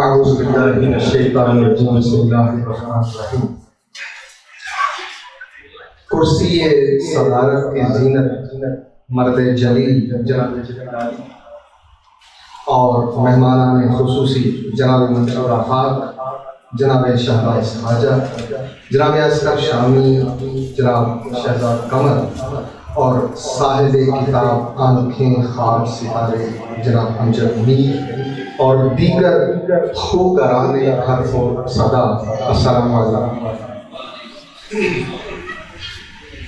اعوذ باللہ من الشیطان الرجیم بسم اللہ الرحمن الرحیم۔ کرسی صدارت کی زینت مرد جلیل جناب جلالی اور مہمانان خصوصی جناب منصور آفاق، جناب شہباز خواجہ، جناب اصغر شامی، جناب شہزاد قمر اور صاحب کتاب آنکھیں خواب ستارے جناب امجد میر اور دیگر خوکران حرف و صدا، السلام علیکم۔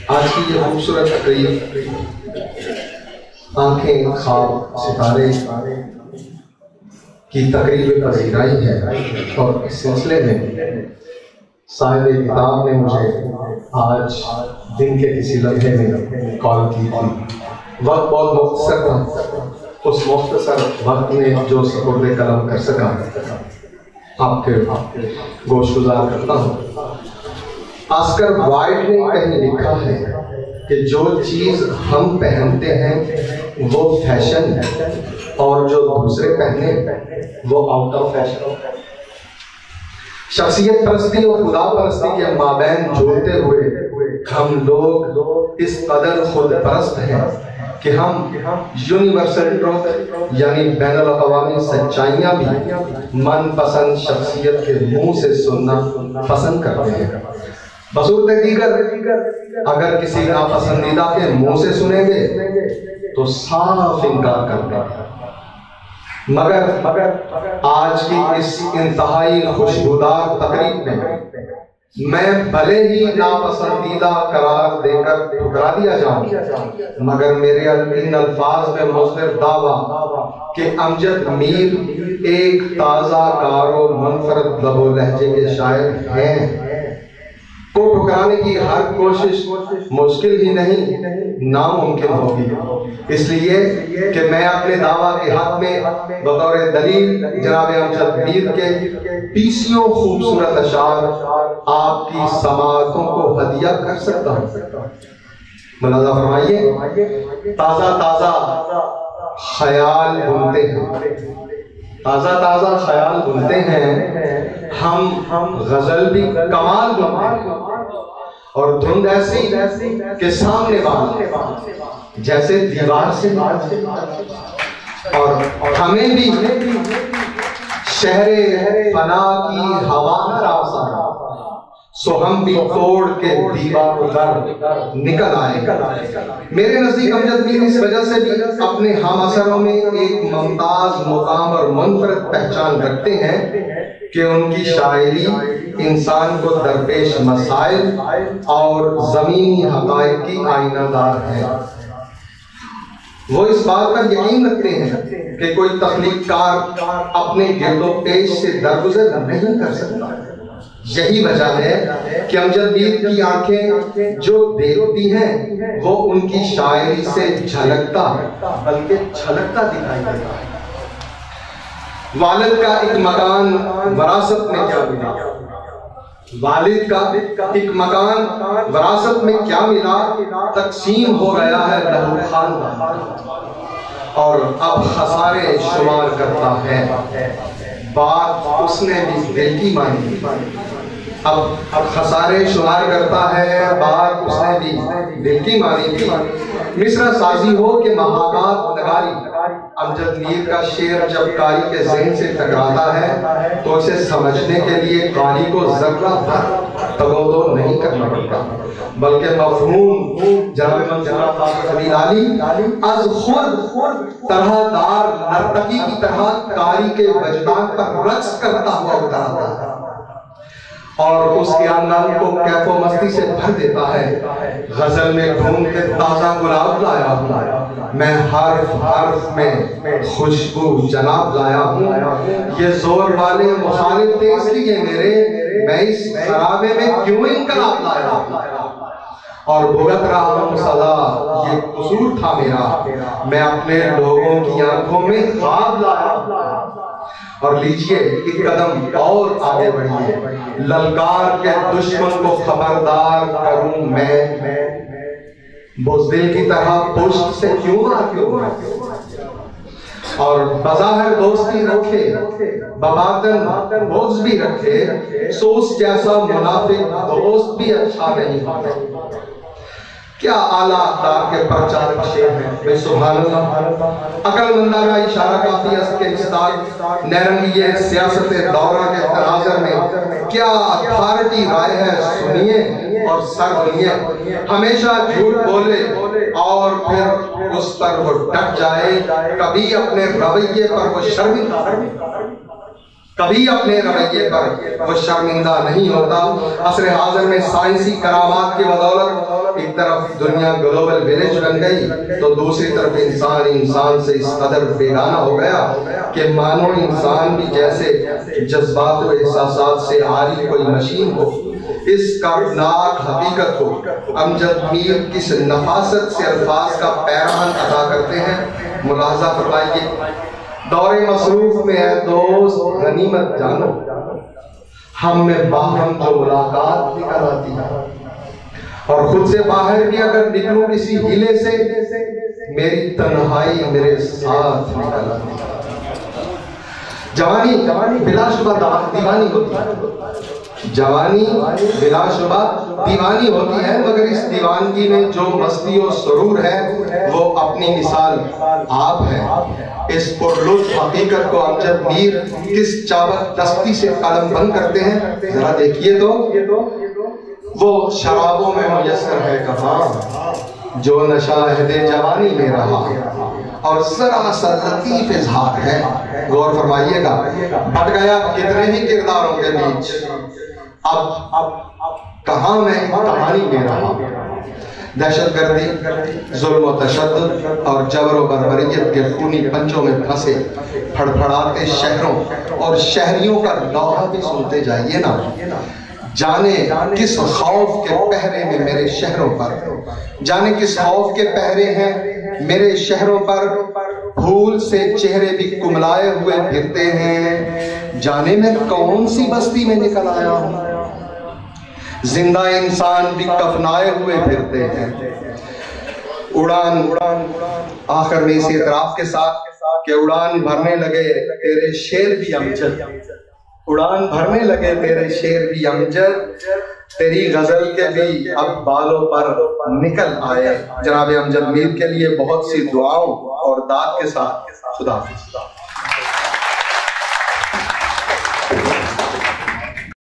آج کی یہ خوبصورت تقریب آنکھیں خواب ستارے کی تقریب پذیرائی ہے، اور اس سلسلے میں صاحب کتاب نے مجھے آج دن کے کسی لمحے میں کال کی تھی۔ وقت بہت مختصر تھا، اس مختصر وقت میں جو سپرد قلم کر سکا آپ کے گوش گزار کرتا ہوں۔ آسکر وائلڈ نے کہیں لکھا ہے کہ جو چیز ہم پہنتے ہیں وہ فیشن ہے، اور جو دوسرے پہنے وہ آؤٹ آف فیشن۔ شخصیت پرستی اور خدا پرستی کے مابین جوڑتے ہوئے ہم لوگ اس قدر خود پرست ہیں کہ ہم یونیورسل ٹروتھ یعنی بین الاقوامی سچائیاں بھی من پسند شخصیت کے منہ سے سننا پسند کرتے ہیں۔ بصورت دیگر اگر کسی ناپسندیدہ کے منہ سے سنیں گے تو صاف انکار کرتے ہیں، مگر آج کی اس انتہائی خوشبودار تقریب میں بھلے ہی ناپسندیدہ قرار دے کر ٹھکرا دیا جاؤں، مگر میرے ان الفاظ میں مضمر دعویٰ کہ امجد میر ایک تازہ کار و منفرد لب و لہجے کے شاعر ہیں کو ٹھکرانے کی ہر کوشش مشکل ہی نہیں ناممکن ہوگی، اس لیے کہ میں اپنے دعویٰ کے حق میں بطور دلیل جناب امجد میر کے 20 خوبصورت اشعار آپ کی سماعتوں کو ہدیہ کر سکتا ہوں۔ ملاحظہ فرمائیے، تازہ تازہ خیال بنتے ہیں، تازہ تازہ خیال بنتے ہیں، ہم غزل بھی کمال بنتے ہیں، اور دھند ایسی کہ سامنے بات جیسے دیوار سے، اور ہمیں بھی شہر فنا کی ہوا نہ راسا، سو ہم بھی توڑ کے دیوار ادھر نکل آئے۔ میرے نزدیک امجد میر اس وجہ سے بھی اپنے ہم اثروں میں ایک ممتاز مقام اور منفرد پہچان رکھتے ہیں کہ ان کی شاعری انسان کو درپیش مسائل اور زمینی حقائق کی آئینہ دار ہے۔ وہ اس بات پر یقین رکھتے ہیں کہ کوئی تخلیق کار اپنے گرد و پیش سے درگزر نہیں کر سکتا۔ یہی وجہ ہے کہ امجد میر کی آنکھیں جو دیکھتی ہیں وہ ان کی شاعری سے جھلکتا بلکہ چھلکتا دکھائی دیتا ہے۔ والد کا ایک مکان وراثت میں کیا ملا، والد کا ایک مکان وراثت میں کیا ملا، تقسیم ہو گیا ہے لہو خاندان، اور اب خسارے شمار کرتا ہے، بات اس نے بھی دل کی مانی، اب خسارے شمار کرتا ہے، بات اس نے بھی دل کی مانی تھی۔ مصرع سازی ہو کہ محاکات نگاری، امجد میر کا شعر جب قاری کے ذہن سے ٹکراتا ہے تو اسے سمجھنے کے لیے قاری کو ذرہ بھر تگودو نہیں کرنا پڑتا، بلکہ مفہوم جناب منصور آفاق خلیل علی از خود طرح دار نرتقی کی طرح قاری کے وجدان پر رقص کرتا ہوا اتر آتا ہے، اور اس کے انداز کو کیف و مستی سے بھر دیتا ہے۔ غزل میں ڈھونڈ کے تازہ گلاب لایا ہوں، میں حرف حرف میں خوشبو جناب لایا ہوں، یہ زور والے مخالف تھے اس لیے میرے، میں اس خرابے میں کیوں انقلاب لایا ہوں، اور بھگت رہا ہوں سزا، یہ قصور تھا میرا، میں اپنے لوگوں کی آنکھوں میں خواب لایا ہوں۔ اور لیجئے ایک قدم اور آگے بڑھیے، للکار کے دشمن کو خبردار کروں میں، بزدل کی طرح پشت سے کیوں آتی ہوں، اور بظاہر دوستی رکھے بباطن بغض بھی رکھے، سو اس جیسا منافق دوست بھی اچھا نہیں ہوتا۔ کیا اعلیٰ اقدار کے پرچار شیر ہیں بے سبحان اللہ۔ عقل مندانہ اشارہ کافی اس کے استاد نیرنگی سیاست دورہ کے تناظر میں کیا اتھارٹی رائے ہے سنیے اور سر بنیے۔ ہمیشہ جھوٹ بولے اور پھر اس پر وہ ڈٹ جائے، کبھی اپنے رویے پر وہ شرمندہ نہیں ہوتا۔ عصر حاضر میں سائنسی کرامات کی بدولت ایک طرف دنیا گلوبل ویلیج بن گئی تو دوسری طرف انسان سے اس قدر بیگانہ ہو گیا کہ مانو انسان بھی جیسے جذبات و احساسات سے عاری کوئی مشین ہو۔ اس کارناک حقیقت کو امجد میر کس نفاست سے الفاظ کا پیرہن عطا کرتے ہیں، ملاحظہ فرمائیے۔ دور مصروف میں ہے دوست غنیمت جانو، ہم میں باہم جو ملاقات نکل آتی ہے، اور خود سے باہر بھی اگر نکلوں کسی ہیلے سے میری تنہائی میرے ساتھ نکل آتی ہے۔ جوانی بلا شبہ دیوانی ہوتی ہے، جوانی بلا شبہ دیوانی ہوتی ہے، مگر اس دیوانگی میں جو مستی و سرور ہے وہ اپنی مثال آپ ہے۔ اس پرلطف حقیقت کو امجد میر کس چابک دستی سے قلم بند کرتے ہیں، ذرا دیکھیے تو۔ وہ شرابوں میں میسر ہے کہاں جو نشہ عہد جوانی میں رہا، اور ذرا سا لطیف اظہار ہے، غور فرمائیے گا۔ بٹ گیا کتنے ہی کرداروں کے بیچ، اب کہاں میں کہانی میں رہا۔ دہشت گردی، ظلم و تشدد اور جبر و بربریت کے خونی پنجوں میں پھنسے پھڑپھڑاتے شہروں اور شہریوں کا نوحہ بھی سنتے جائیے نا۔ جانے کس خوف کے پہرے میں میرے شہروں پر، جانے کس خوف کے پہرے ہیں میرے شہروں پر، پھول سے چہرے بھی کملائے ہوئے پھرتے ہیں، جانے میں کون سی بستی میں نکل آیا ہوں۔ زندہ انسان بھی کفنائے ہوئے پھرتے ہیں۔ اڑان آخر میں اسی اعتراف کے ساتھ کہ اڑان بھرنے لگے تیرے شیر بھی امجد، اڑان بھرنے لگے تیرے شیر بھی امجد، تیری غزل کے بھی اب بالوں پر نکل آئے۔ جناب امجد میر کے لیے بہت سی دعاؤں اور داد کے ساتھ خدا حافظ۔